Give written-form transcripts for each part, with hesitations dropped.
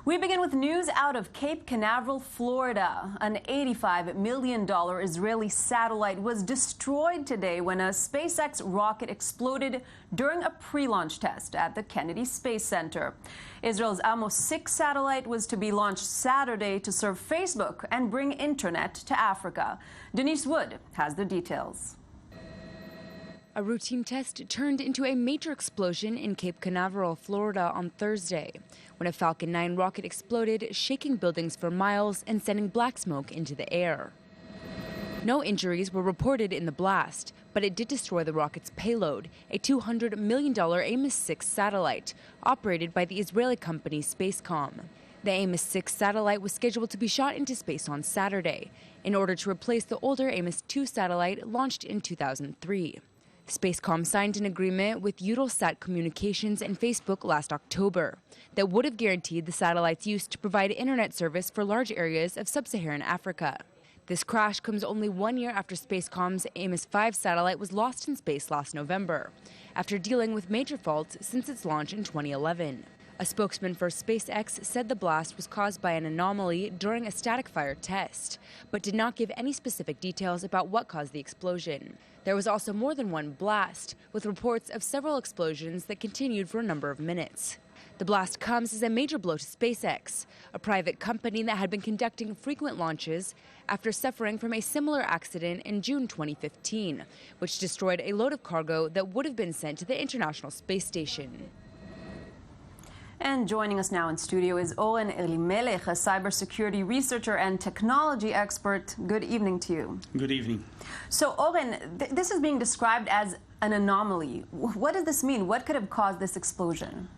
We begin with news out of Cape Canaveral, Florida. An $85 million Israeli satellite was destroyed today when a SpaceX rocket exploded during a pre-launch test at the Kennedy Space Center. Israel's Amos 6 satellite was to be launched Saturday to serve Facebook and bring internet to Africa. Denise Wood has the details. A routine test turned into a major explosion in Cape Canaveral, Florida on Thursday, when a Falcon 9 rocket exploded, shaking buildings for miles and sending black smoke into the air. No injuries were reported in the blast, but it did destroy the rocket's payload, a $200 million Amos 6 satellite, operated by the Israeli company Spacecom. The Amos 6 satellite was scheduled to be shot into space on Saturday, in order to replace the older Amos 2 satellite launched in 2003. Spacecom signed an agreement with Eutelsat Communications and Facebook last October that would have guaranteed the satellite's use to provide internet service for large areas of sub-Saharan Africa. This crash comes only 1 year after Spacecom's Amos 5 satellite was lost in space last November, after dealing with major faults since its launch in 2011. A spokesman for SpaceX said the blast was caused by an anomaly during a static fire test, but did not give any specific details about what caused the explosion. There was also more than one blast, with reports of several explosions that continued for a number of minutes. The blast comes as a major blow to SpaceX, a private company that had been conducting frequent launches after suffering from a similar accident in June 2015, which destroyed a load of cargo that would have been sent to the International Space Station. And joining us now in studio is Oren, Elimelech, a cybersecurity researcher and technology expert. Good evening to you. Good evening. So, Oren, this is being described as an anomaly. What does this mean? What could have caused this explosion?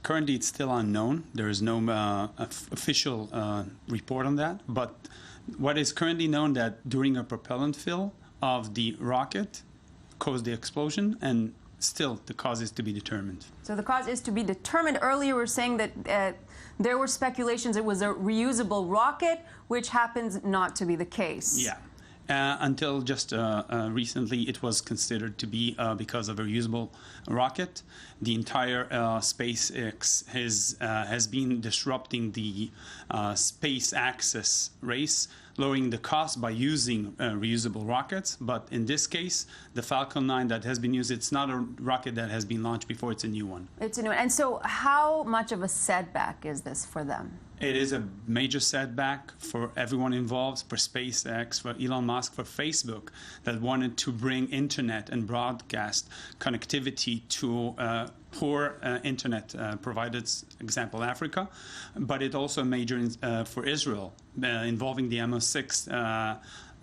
Currently, it's still unknown. There is no official report on that. But what is currently known that during a propellant fill of the rocket caused the explosion, and still, the cause is to be determined. So the cause is to be determined. Earlier, we were saying that there were speculations it was a reusable rocket, which happens not to be the case. Yeah. Until just recently, it was considered to be because of a reusable rocket. The entire SpaceX has been disrupting the space access race, lowering the cost by using reusable rockets. But in this case, the Falcon 9 that has been used, it's not a rocket that has been launched before, it's a new one. It's a new one. And so how much of a setback is this for them? It is a major setback for everyone involved, for SpaceX, for Elon Musk, for Facebook, that wanted to bring internet and broadcast connectivity to poor internet providers, example Africa. But it also a major for Israel, involving the Amos 6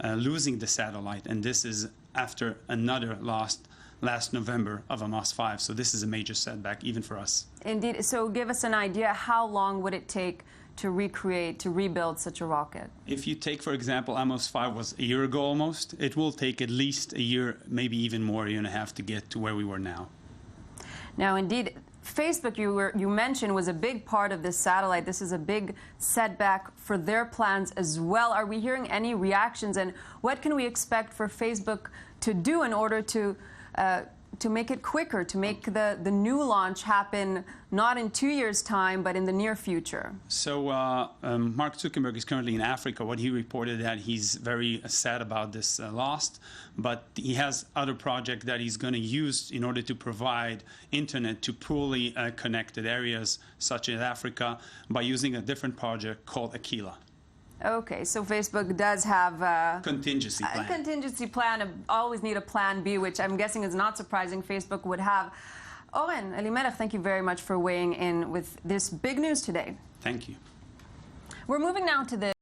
losing the satellite. And this is after another last November of Amos 5. So this is a major setback, even for us. Indeed. So give us an idea, how long would it take to recreate, to rebuild such a rocket? If you take, for example, Amos 5 was a year ago almost, it will take at least a year, maybe even more, a year and a half to get to where we were now. Now, indeed, Facebook, you mentioned, was a big part of this satellite. This is a big setback for their plans as well. Are we hearing any reactions, and what can we expect for Facebook to do in order to make it quicker, to make the new launch happen not in 2 years' time, but in the near future? So Mark Zuckerberg is currently in Africa. What he reported that he's very sad about this loss, but he has other projects that he's going to use in order to provide internet to poorly connected areas, such as Africa, by using a different project called Aquila. Okay, so Facebook does have a contingency plan. A contingency plan. Always need a plan B, which I'm guessing is not surprising Facebook would have. Oren, Elimelech, thank you very much for weighing in with this big news today. Thank you. We're moving now to the